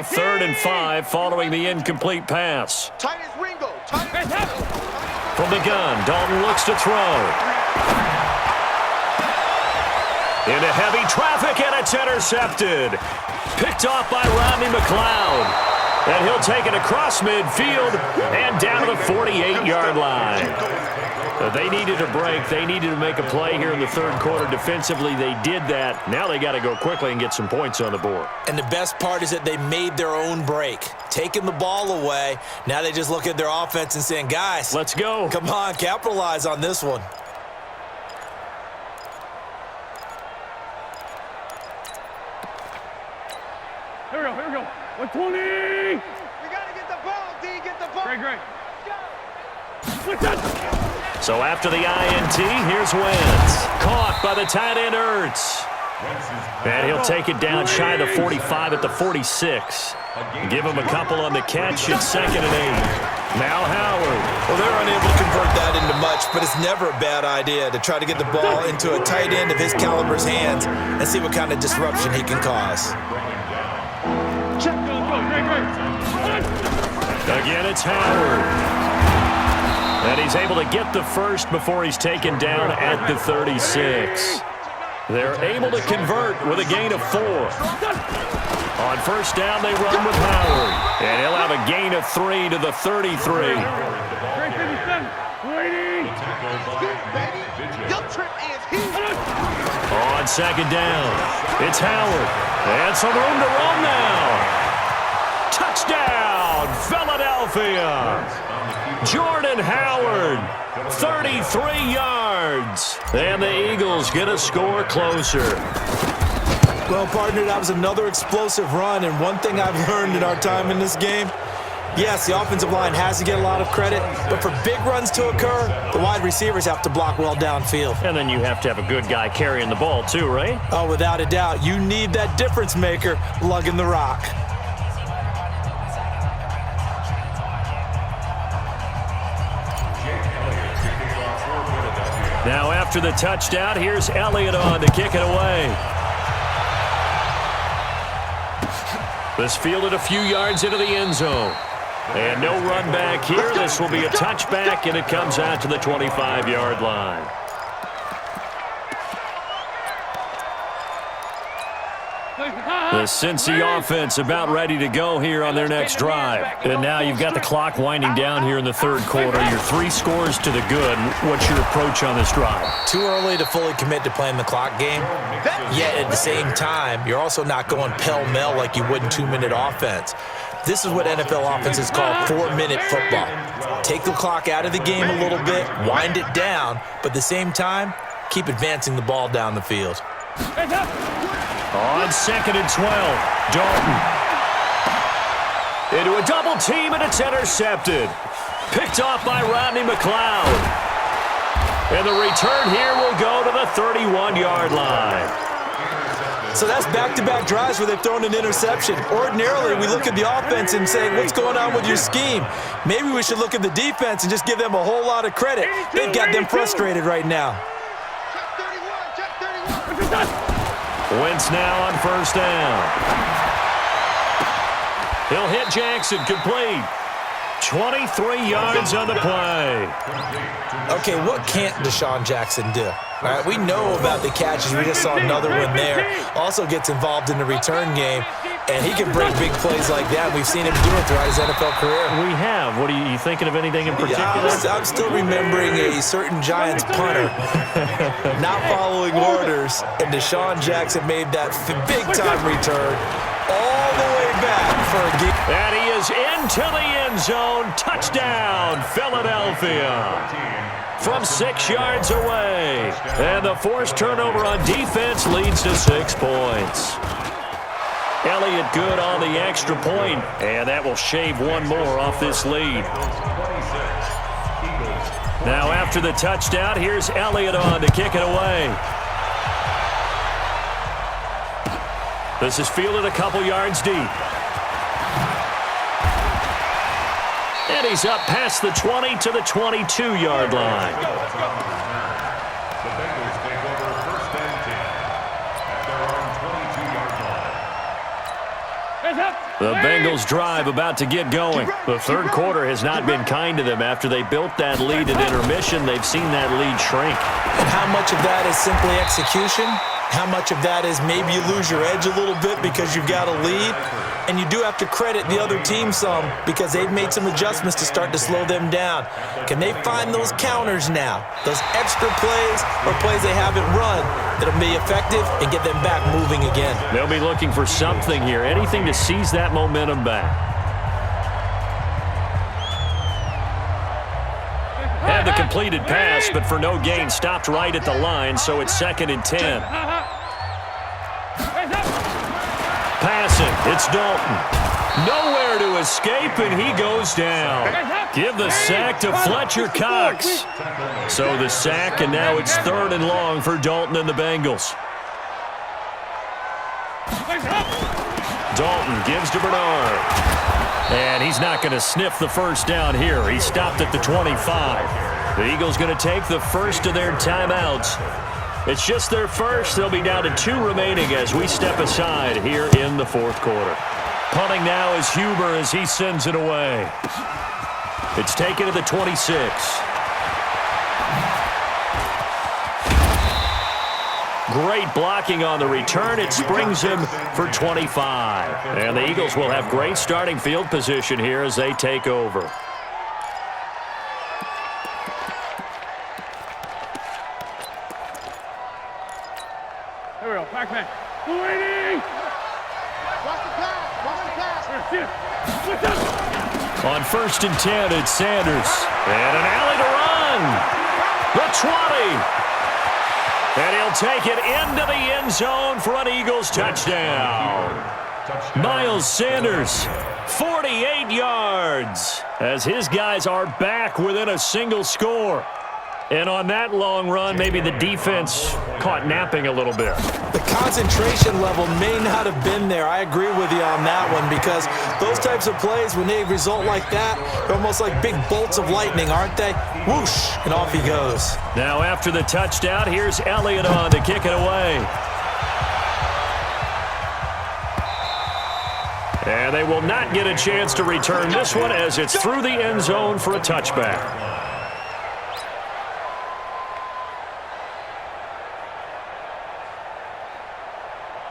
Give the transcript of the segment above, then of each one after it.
3rd and 5 following the incomplete pass. From the gun, Dalton looks to throw. Into heavy traffic, and it's intercepted. Picked off by Rodney McLeod. And he'll take it across midfield and down to the 48-yard line. They needed a break. They needed to make a play here in the third quarter. Defensively, they did that. Now they got to go quickly and get some points on the board. And the best part is that they made their own break. Taking the ball away. Now they just look at their offense and saying, guys, let's go. Come on, capitalize on this one. Here we go. 120. We got to get the ball, D. Get the ball. Great. So after the INT, here's Wentz. Caught by the tight end Ertz. And he'll take it down shy of the 45 at the 46. Give him a couple on the catch. It's 2nd and 8. Now Howard. Well, they're unable to convert that into much, but it's never a bad idea to try to get the ball into a tight end of his caliber's hands and see what kind of disruption he can cause. Again, it's Howard. And he's able to get the first before he's taken down at the 36. They're able to convert with a gain of 4. On first down, they run with Howard. And he'll have a gain of 3 to the 33. On 2nd down, it's Howard. And some room to run now. Touchdown, Philadelphia. Jordan Howard, 33 yards. And the Eagles get a score closer. Well, partner, that was another explosive run, and one thing I've learned in our time in this game, yes, the offensive line has to get a lot of credit, but for big runs to occur, the wide receivers have to block well downfield. And then you have to have a good guy carrying the ball too, right? Oh, without a doubt. You need that difference maker lugging the rock. Now after the touchdown, here's Elliott on to kick it away. This fielded a few yards into the end zone. And no run back here. This will be a touchback, and it comes out to the 25-yard line. The Cincy offense about ready to go here on their next drive. And now you've got the clock winding down here in the third quarter. You're 3 scores to the good. What's your approach on this drive? Too early to fully commit to playing the clock game. Yet at the same time, you're also not going pell-mell like you would in 2-minute offense. This is what NFL offenses call 4-minute football. Take the clock out of the game a little bit, wind it down, but at the same time, keep advancing the ball down the field. On 2nd and 12, Dalton. Into a double team, and it's intercepted. Picked off by Rodney McLeod. And the return here will go to the 31-yard line. So that's back-to-back drives where they've thrown an interception. Ordinarily, we look at the offense and say, what's going on with your scheme? Maybe we should look at the defense and just give them a whole lot of credit. They've got them frustrated right now. Wentz now on first down. He'll hit Jackson, complete. 23 yards on the play. Okay, what can't Deshaun Jackson do? All right, we know about the catches. We just saw another one there. Also gets involved in the return game, and he can break big plays like that. We've seen him do it throughout his NFL career. We have. What are you thinking of anything in particular? Yeah, I'm still remembering a certain Giants punter not following orders, and Deshaun Jackson made that big-time return all the way back for a game. And he is into the end zone. Touchdown, Philadelphia. From 6 yards away. And the forced turnover on defense leads to 6 points. Elliott good on the extra point, and that will shave one more off this lead. Now after the touchdown, here's Elliott on to kick it away. This is fielded a couple yards deep. And he's up past the 20 to the 22-yard line. The Bengals take over first and 10 at their own 22-yard line. Hands up. The Bengals drive about to get going. The third quarter has not been kind to them. After they built that lead at intermission, they've seen that lead shrink. And how much of that is simply execution? How much of that is maybe you lose your edge a little bit because you've got a lead? And you do have to credit the other team some because they've made some adjustments to start to slow them down. Can they find those counters now, those extra plays or plays they haven't run that'll be effective and get them back moving again? They'll be looking for something here, anything to seize that momentum back. Had the completed pass, but for no gain, stopped right at the line, so it's 2nd and 10. Passing, it's Dalton. Nowhere to escape, and he goes down. Give the sack to Fletcher Cox. So the sack, and now it's 3rd and long for Dalton and the Bengals. Dalton gives to Bernard. And he's not going to sniff the first down here. He stopped at the 25. The Eagles going to take the first of their timeouts. It's just their first. They'll be down to 2 remaining as we step aside here in the 4th quarter. Punting now is Huber as he sends it away. It's taken to the 26. Great blocking on the return. It springs him for 25. And the Eagles will have great starting field position here as they take over. Here we go. Back man. Waiting. Watch the pass. Watch the pass. On 1st and 10, it's Sanders. And an alley to run. The 20. And he'll take it into the end zone for an Eagles touchdown. Miles Sanders, 48 yards, as his guys are back within a single score. And on that long run, maybe the defense caught napping a little bit. The concentration level may not have been there. I agree with you on that one because those types of plays, when they result like that, they're almost like big bolts of lightning, aren't they? Whoosh, and off he goes. Now after the touchdown, here's Elliott on to kick it away. And they will not get a chance to return this one as it's through the end zone for a touchback.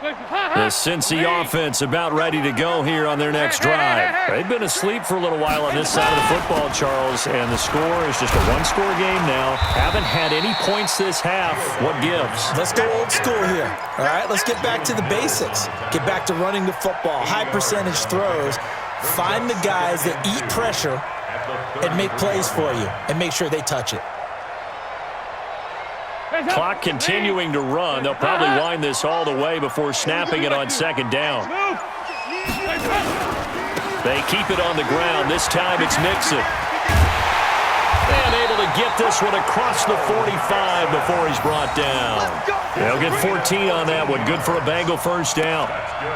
The Cincy offense about ready to go here on their next drive. They've been asleep for a little while on this side of the football, Charles, and the score is just a one-score game now. Haven't had any points this half. What gives? Let's go old school here. All right, let's get back to the basics. Get back to running the football, high percentage throws. Find the guys that eat pressure and make plays for you and make sure they touch it. Clock continuing to run. They'll probably wind this all the way before snapping it on 2nd down. They keep it on the ground. This time it's Nixon. And able to get this one across the 45 before he's brought down. They'll get 14 on that one. Good for a Bengal first down.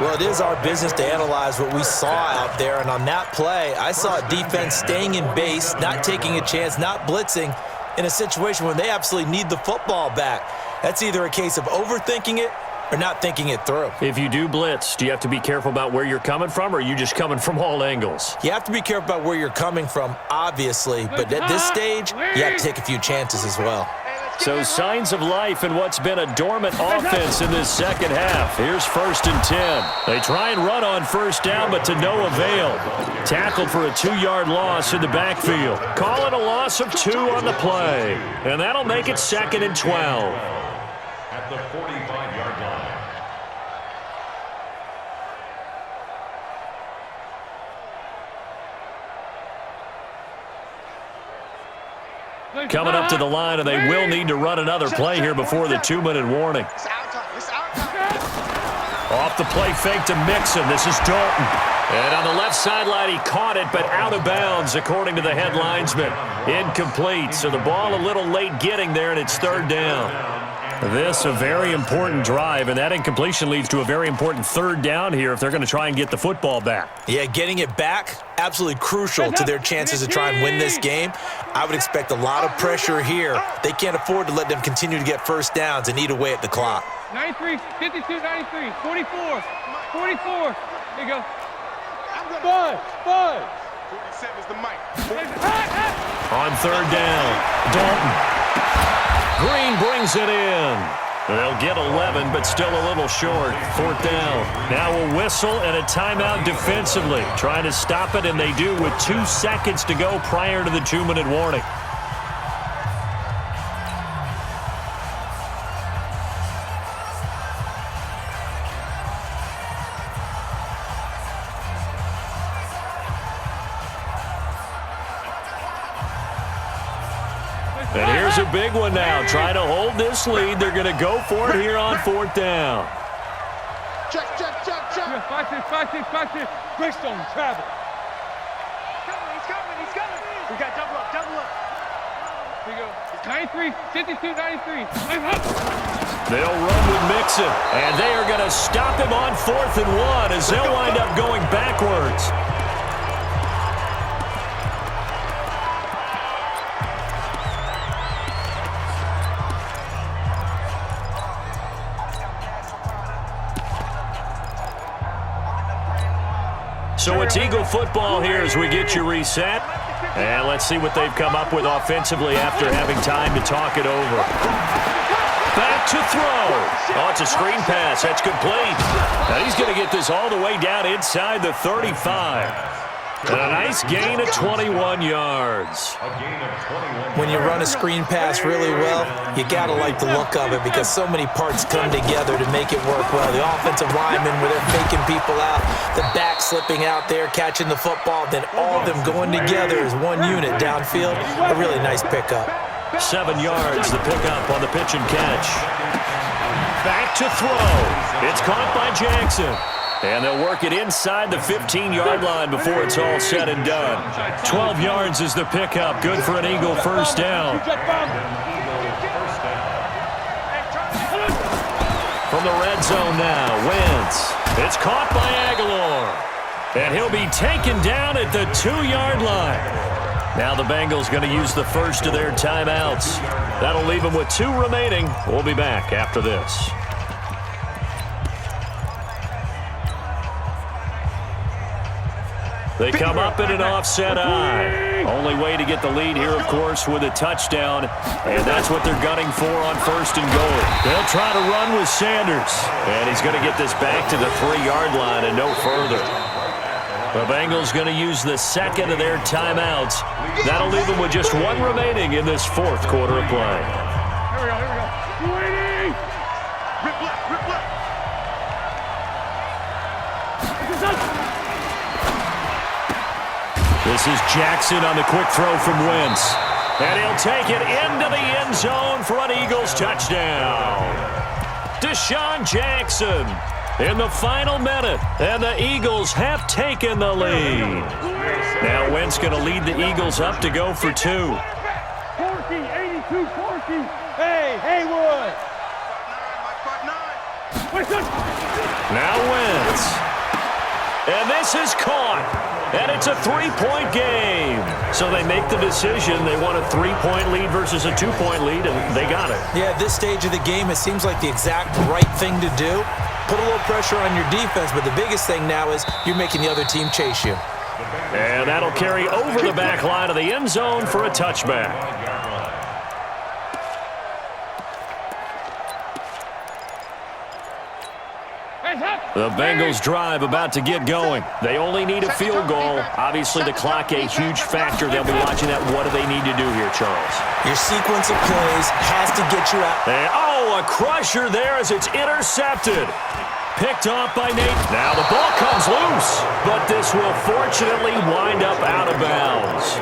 Well, it is our business to analyze what we saw out there. And on that play, I saw a defense staying in base, not taking a chance, not blitzing, in a situation where they absolutely need the football back. That's either a case of overthinking it or not thinking it through. If you do blitz, do you have to be careful about where you're coming from, or are you just coming from all angles? You have to be careful about where you're coming from, obviously, but at this stage, you have to take a few chances as well. So signs of life in what's been a dormant offense in this second half. Here's 1st and 10. They try and run on first down, but to no avail. Tackled for a 2-yard loss in the backfield. Call it a loss of 2 on the play. And that'll make it 2nd and 12. At the 45-yard line. Coming up to the line, and they will need to run another play here before the 2-minute warning. Off the play fake to Mixon. This is Dalton. And on the left sideline, he caught it, but out of bounds, according to the head linesman. Incomplete, so the ball a little late getting there, and it's 3rd down. This a very important drive, and that incompletion leads to a very important 3rd down here if they're going to try and get the football back. Yeah, getting it back, absolutely crucial to their chances to try and win this game. I would expect a lot of pressure here. They can't afford to let them continue to get first downs and eat away at the clock. 93, 52, 93, 44, 44. There you go. Buzz. 47 is the mic. On third down, Dalton. Green brings it in. They'll get 11, but still a little short. Fourth down. Now a whistle and a timeout defensively. Trying to stop it, and they do with 2 seconds to go prior to the 2-minute warning. And here's a big one now. Trying to hold this lead. They're going to go for it here on fourth down. Check. Back this. Greystone, travel. He's coming. We got double up. Here you go. 93, 52, 93. They'll run with Mixon, and they are going to stop him on 4th and 1 as they'll wind up going backwards. So it's Eagle football here as we get you reset. And let's see what they've come up with offensively after having time to talk it over. Back to throw. Oh, it's a screen pass. That's complete. Now he's going to get this all the way down inside the 35. And a nice gain of 21 yards. When you run a screen pass really well, you got to like the look of it because so many parts come together to make it work well. The offensive linemen, where they're faking people out, the back slipping out there, catching the football, then all of them going together as one unit downfield. A really nice pickup. 7 yards, the pickup on the pitch and catch. Back to throw. It's caught by Jackson. And they'll work it inside the 15-yard line before it's all said and done. 12 yards is the pickup. Good for an Eagle first down. From the red zone now, Wentz. It's caught by Aguilar. And he'll be taken down at the 2-yard line. Now the Bengals going to use the first of their timeouts. That'll leave them with 2 remaining. We'll be back after this. They come up in an offset eye. Only way to get the lead here, of course, with a touchdown. And that's what they're gunning for on 1st and goal. They'll try to run with Sanders. And he's going to get this back to the 3-yard line and no further. The Bengals going to use the second of their timeouts. That'll leave them with just 1 remaining in this 4th quarter of play. Here we go. Waiting. Rip left. This is Jackson on the quick throw from Wentz. And he'll take it into the end zone for an Eagles touchdown. Deshaun Jackson in the final minute, and the Eagles have taken the lead. Now Wentz going to lead the Eagles up to go for 2. Corky, 82, Corky. Hey, Haywood. Now Wentz. And this is caught. And it's a 3-point game. So they make the decision. They want a 3-point lead versus a 2-point lead, and they got it. Yeah, at this stage of the game, it seems like the exact right thing to do. Put a little pressure on your defense, but the biggest thing now is you're making the other team chase you. And that'll carry over the back line of the end zone for a touchback. The Bengals drive about to get going. They only need a field goal. Obviously, the clock a huge factor. They'll be watching that. What do they need to do here, Charles? Your sequence of plays has to get you out. And, a crusher there as it's intercepted. Picked off by Nate. Now the ball comes loose, but this will fortunately wind up out of bounds.